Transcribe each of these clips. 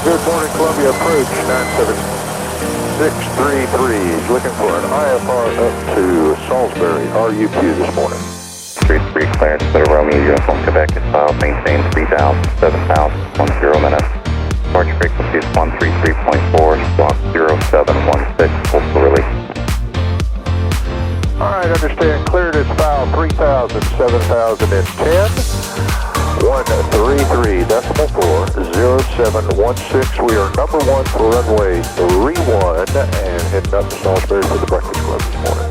Good morning, Columbia approach 97633. He's looking for an IFR up to Salisbury, RUQ this morning. 33 clearance, Clear Romeo, Uniform Quebec is filed, maintain 3,000, 7,000, 10 minutes. Departure frequency is 133.4, squawk 0716, postal release. Alright, understand, cleared is file 3,000, 7,010. 133.40716. We are number 1 for runway 31 and heading up to Salisbury for the Breakfast Club this morning.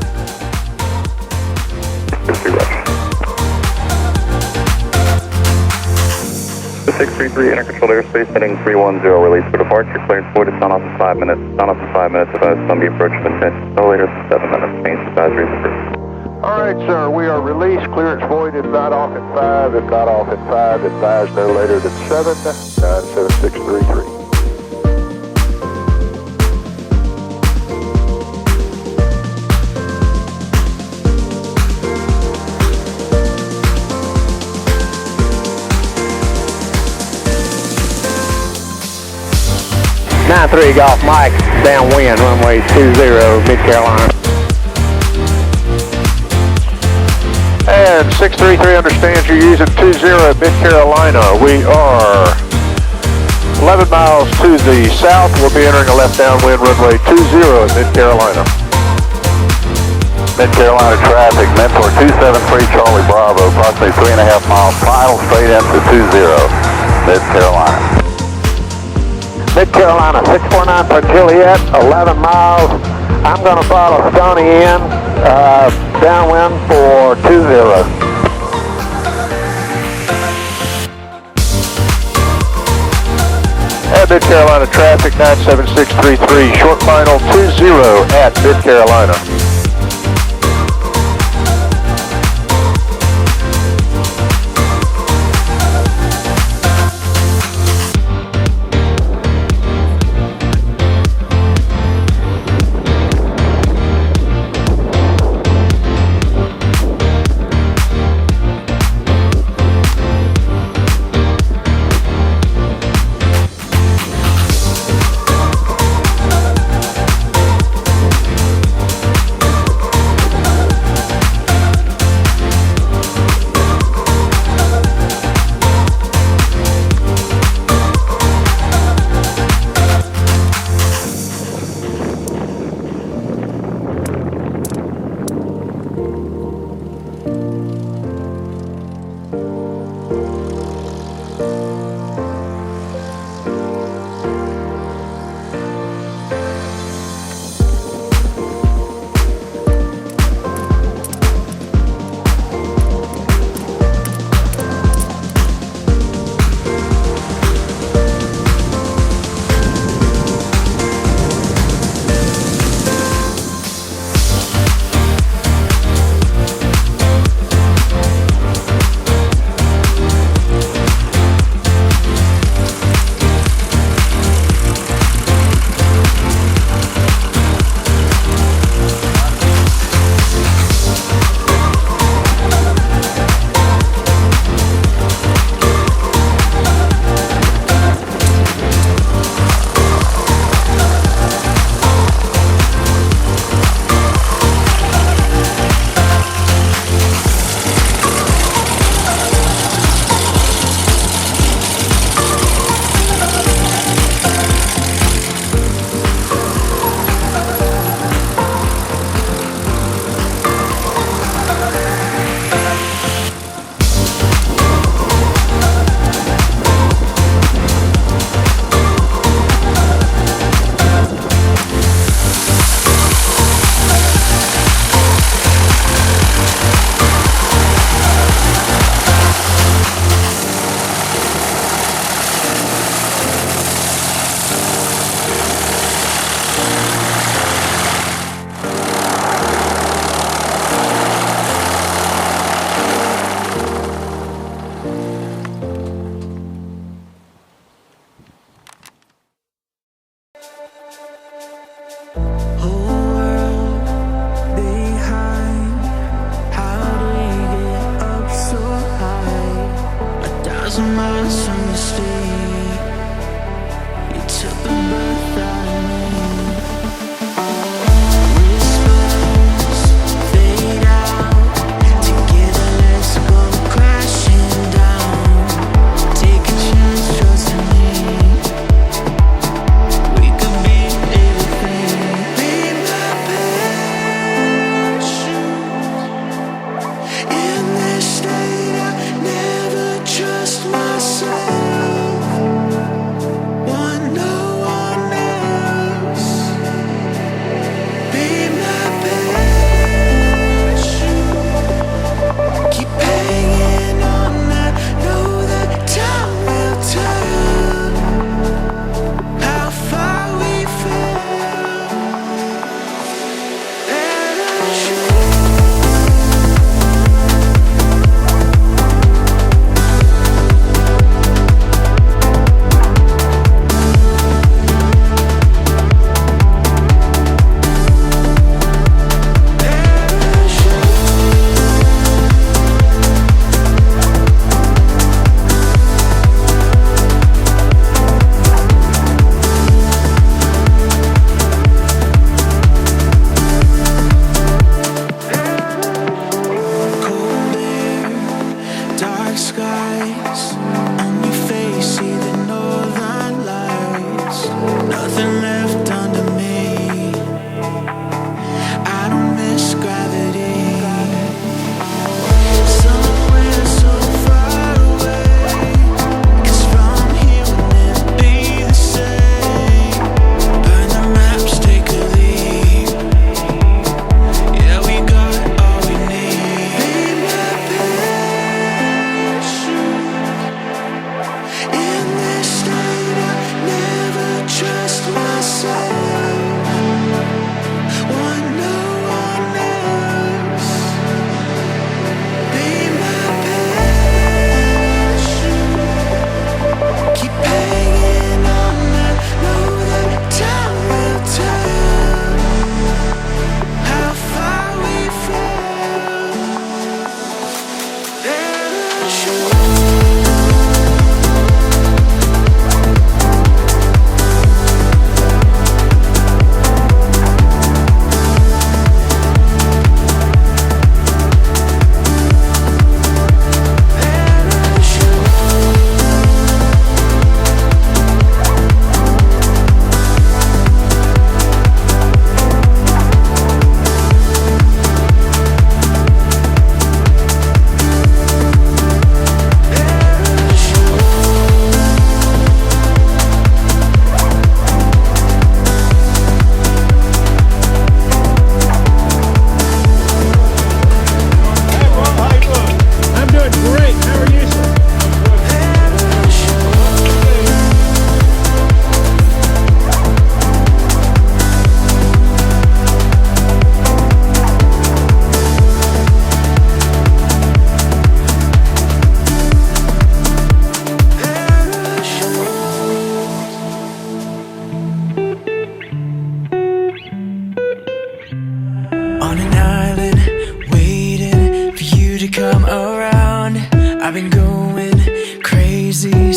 633 intercontrolled airspace heading 310, release for departure, clearance void is on off in 5 minutes. On off in 5 minutes, advise Columbia approach with intention accelerators in 7 minutes. Change advisory is approved. Alright, sir, we are released. Clearance void if not off in 5. If not off in 5, advise no later than 7, 97633. Golf Mike, downwind, runway 20, Mid-Carolina. And 633 understands you're using 20 at Mid-Carolina. We are 11 miles to the south. We'll be entering a left downwind runway 20 at Mid-Carolina. Mid-Carolina traffic, Mentor 273 Charlie Bravo, approximately 3.5 miles, final straight into 20, Mid-Carolina. Mid-Carolina, 649 for Juliet, 11 miles. I'm going to follow Stoney in, downwind for 20. At Mid-Carolina traffic, 97633, short final 20 at Mid-Carolina.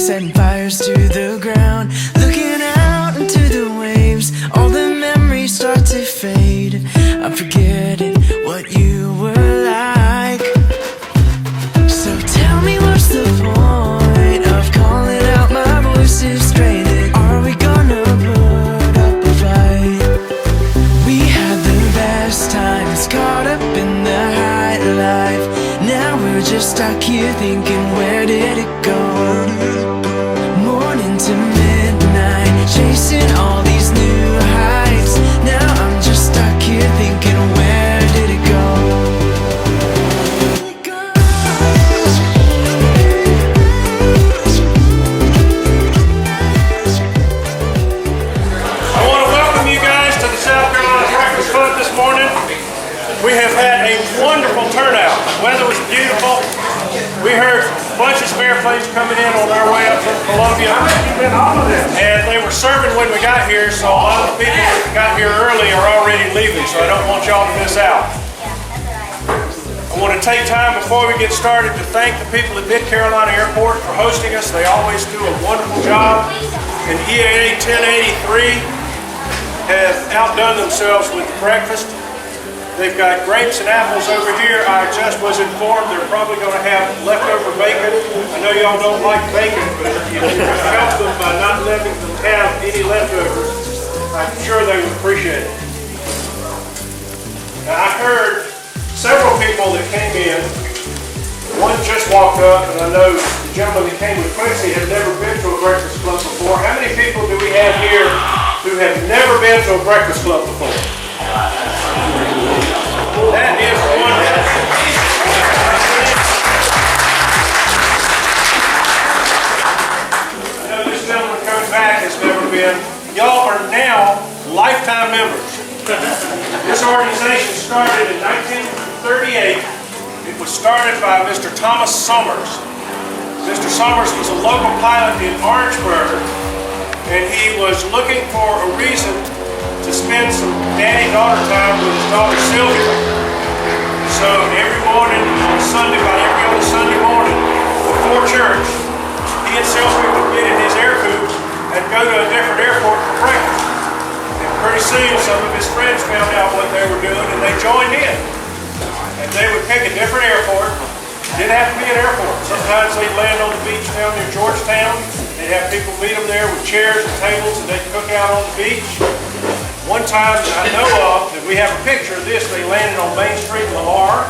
setting fires to the ground, looking out into the waves. All the memories start to fade. I'm forgetting what you were like. So tell me, what's the point of calling out my voice is straining? Are we gonna put up a fight? We had the best times, caught up in the high life. Now we're just stuck here thinking, where did it go? Morning to midnight, chasing all these new heights. Now I'm just stuck here thinking, where did it go? I want to welcome you guys to the South Carolina Breakfast Club this morning. We have had a wonderful turnout. The weather was beautiful. We heard a bunch of spare planes coming in on their way up from Columbia. And they were serving when we got here, so a lot of the people that got here early are already leaving, so I don't want y'all to miss out. I want to take time before we get started to thank the people at Mid-Carolina Airport for hosting us. They always do a wonderful job. And EAA 1083 have outdone themselves with the breakfast. They've got grapes and apples over here. I just was informed they're probably going to have leftover bacon. I know y'all don't like bacon, but if you help them by not letting them have any leftovers, I'm sure they would appreciate it. Now, I heard several people that came in. One just walked up, and I know the gentleman that came with Quincy had never been to a breakfast club before. How many people do we have here who have never been to a breakfast club before? That is wonderful. I know this gentleman coming back has never been. Y'all are now lifetime members. This organization started in 1938. It was started by Mr. Thomas Summers. Mr. Summers was a local pilot in Orangeburg, and he was looking for a reason to spend some daddy-daughter time with his daughter Sylvia. So every morning on Sunday, about every other Sunday morning before church, he and Sylvia would get in his air coupe and go to a different airport for breakfast. And pretty soon some of his friends found out what they were doing and they joined in. And they would pick a different airport. It didn't have to be an airport. Sometimes they'd land on the beach down near Georgetown. They'd have people meet them there with chairs and tables and they'd cook out on the beach. One time that I know of, that we have a picture of this, they landed on Main Street in Lamar,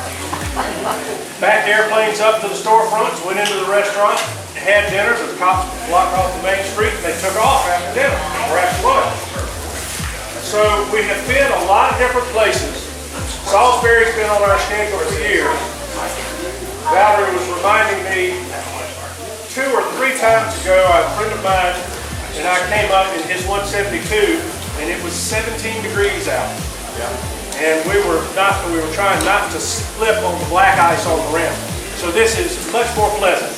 backed airplanes up to the storefronts, went into the restaurant, had dinner, the cops blocked off the Main Street, and they took off after dinner, or after lunch. So we have been a lot of different places. Salisbury's been on our schedule for years. Valerie was reminding me 2 or 3 times ago, a friend of mine and I came up in his 172, and it was 17 degrees out. And we were trying not to slip on the black ice on the rim. So this is much more pleasant.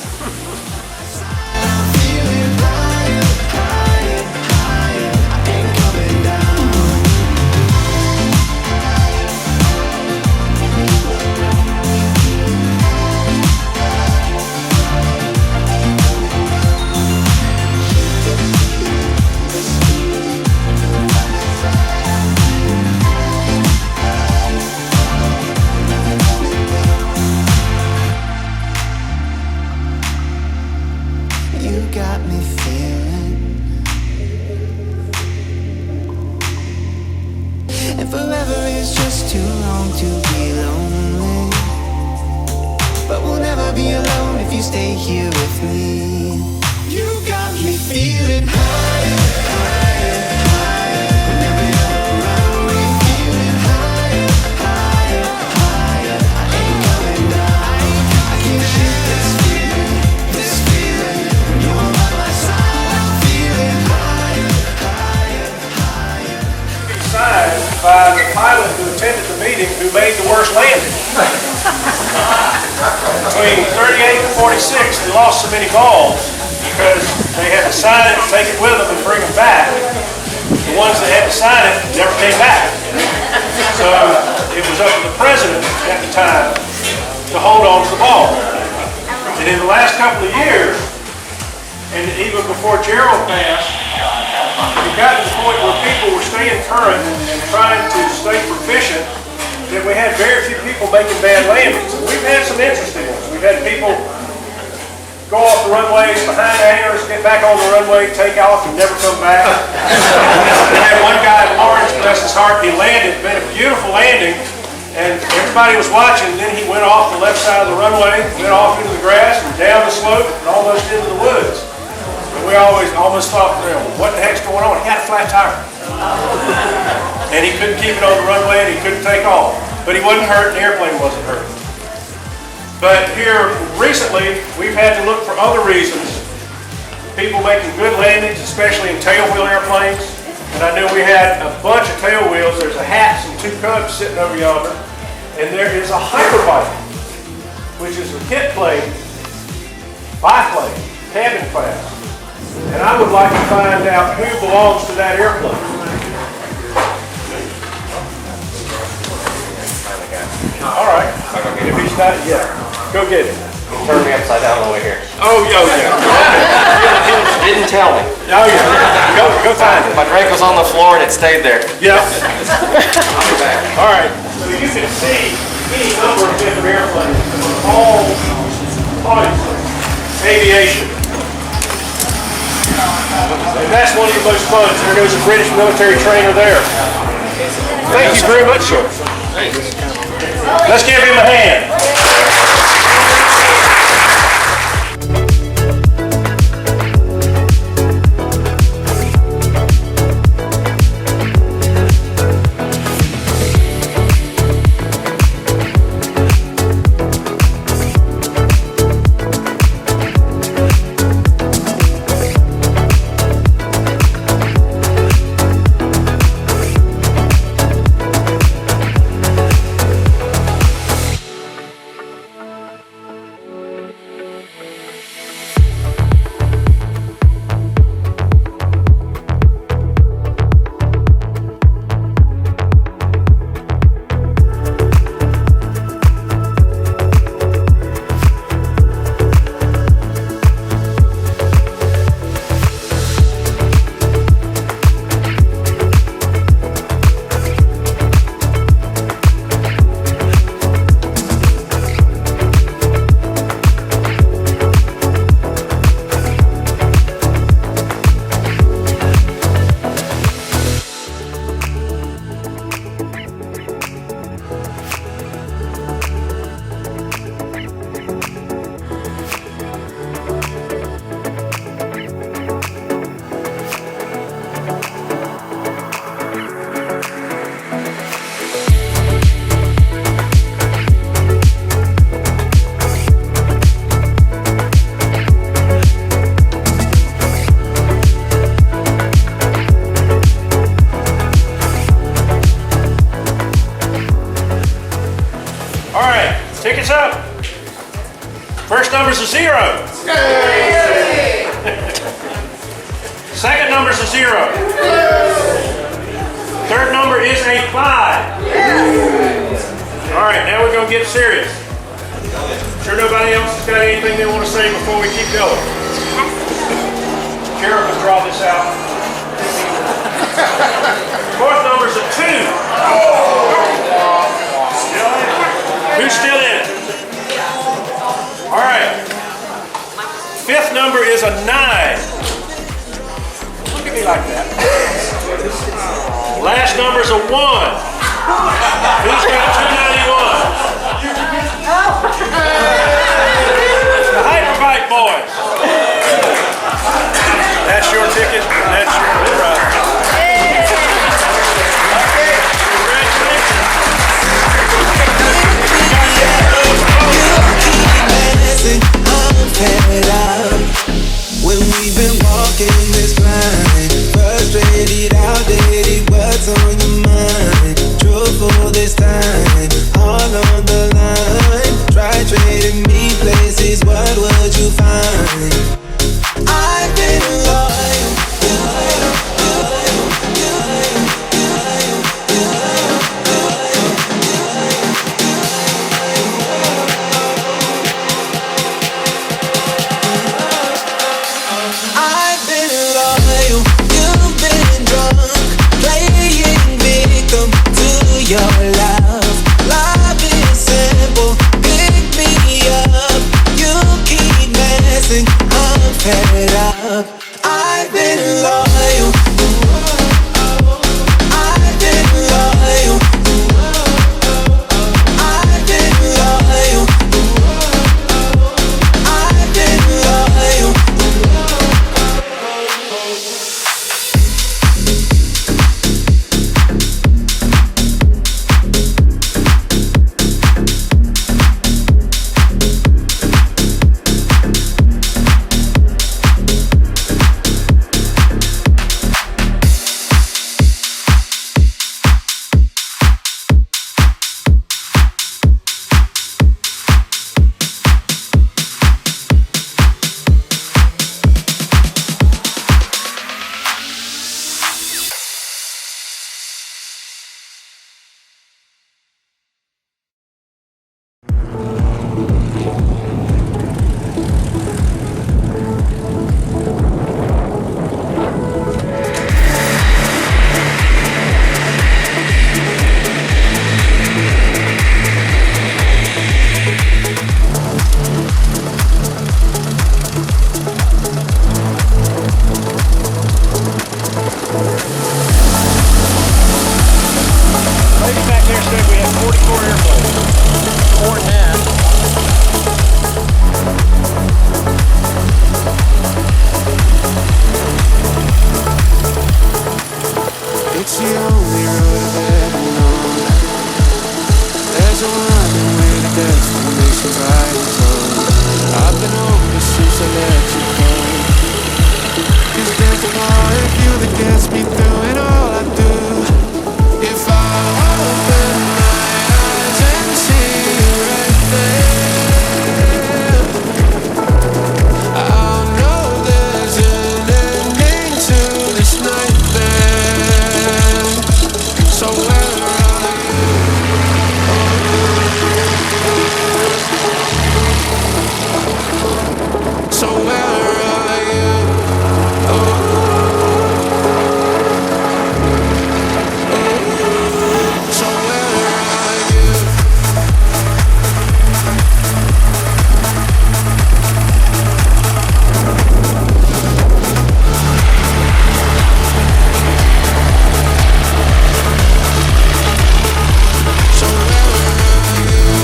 By the pilot who attended the meeting who made the worst landing. Between 38 and 46, they lost so many balls because they had to sign it, take it with them, and bring them back. The ones that had to sign it never came back. So it was up to the president at the time to hold on to the ball. And in the last couple of years, and even before Gerald passed, it got to the point where people were staying current and trying to stay proficient, that we had very few people making bad landings. We've had some interesting ones. We've had people go off the runways behind hangars, get back on the runway, take off, and never come back. We had one guy in Lawrence, bless his heart, he landed, made a beautiful landing, and everybody was watching. Then he went off the left side of the runway, went off into the grass, and down the slope, and almost into the woods. And we almost thought, what the heck's going on? He had a flat tire. And he couldn't keep it on the runway, and he couldn't take off. But he wasn't hurt, and the airplane wasn't hurt. But here, recently, we've had to look for other reasons. People making good landings, especially in tailwheel airplanes. And I knew we had a bunch of tailwheels. There's a Hats and two Cubs sitting over yonder. And there is a Hyperbike, which is a kit plane, biplane, cabin class. And I would like to find out who belongs to that airplane. All right. If he's not yet, go get him. Turn me upside down over here. Oh, yeah. Didn't tell me. Oh, yeah. Go find it. My drink was on the floor and it stayed there. Yeah. I'll be back. All right. So you can see any number of different airplanes, all types of aviation. And that's one of the most fun. There goes a British military trainer there. Thank you very much, sir. Let's give him a hand. Tickets up. First number's a 0. Second number's a 0. Third number is a 5. All right, now we're going to get serious. Sure nobody else has got anything they want to say before we keep going? Sheriff will draw this out. Fourth number's a 2. Who's still in it? All right. Fifth number is a 9. Look at me like that. Last number's a 1. Who's got 291? The Hyperbike boys. That's your ticket. That's your prize. When we've been walking this line, frustrated, outdated, what's on your mind? Truthful this time, all on the line. Try trading me places, what would you find? I've been loyal. 4 earphones. 4.5. It's the only road I've ever known. There's a winding way to destinations right and told. I've been hopeless since I let you go. 'Cause there's a part of you that gets me through it all I do. If I open my eyes and see you right there, I'll know there's an ending to this nightmare. So where are you? So where are you? So where are you? So where are you?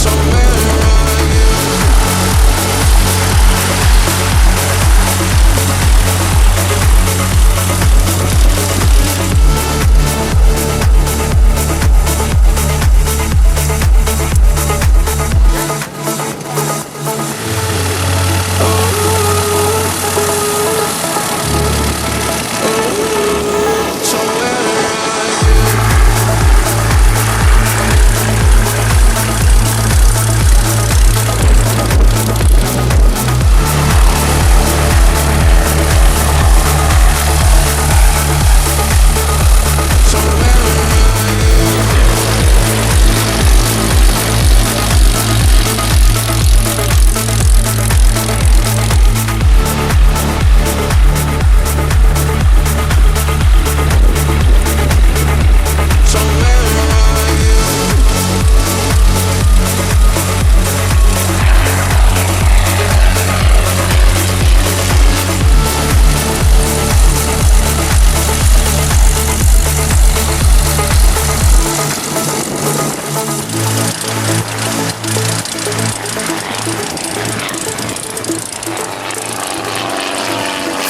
So where are you? So where are you? So where So where are you?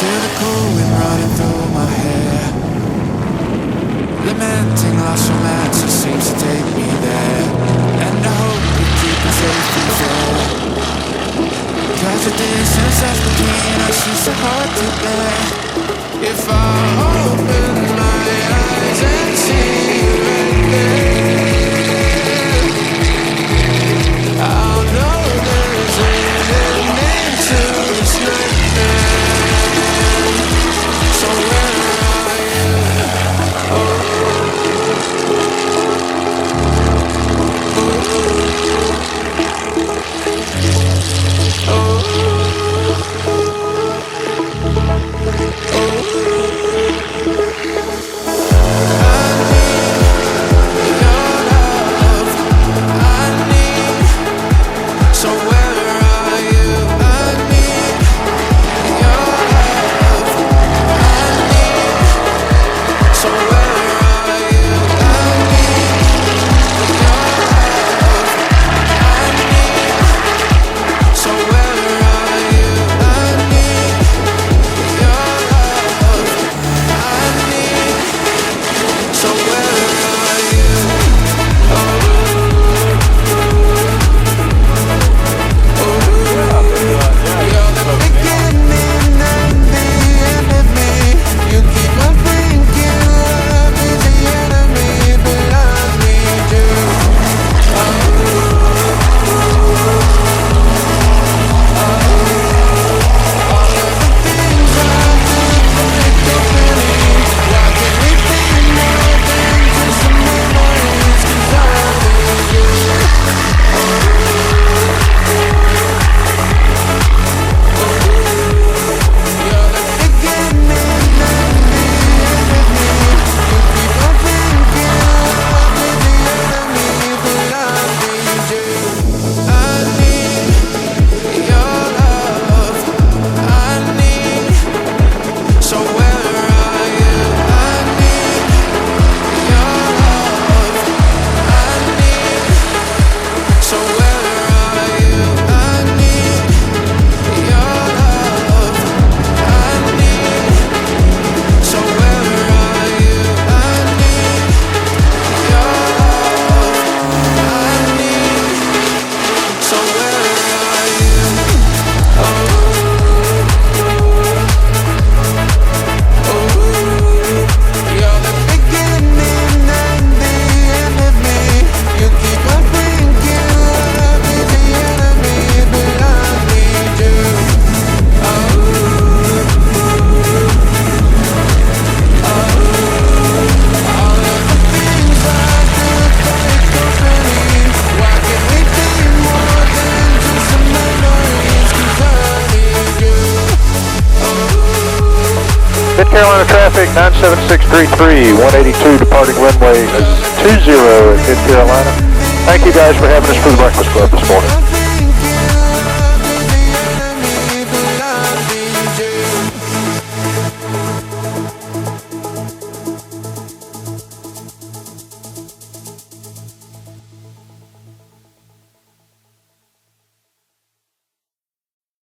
Feel the cold wind running through my hair. Lamenting lost romance, it seems to take me there. And I hope we keep it safe and fair. 'Cause the distance that's between us is so hard to bear. If I open my eyes and see you right there, I'll know there's an ending to this nightmare. So where are you? Mid-Carolina traffic, 97633, 182 departing runway 20 at Mid-Carolina. Thank you guys for having us for the Breakfast Club this morning.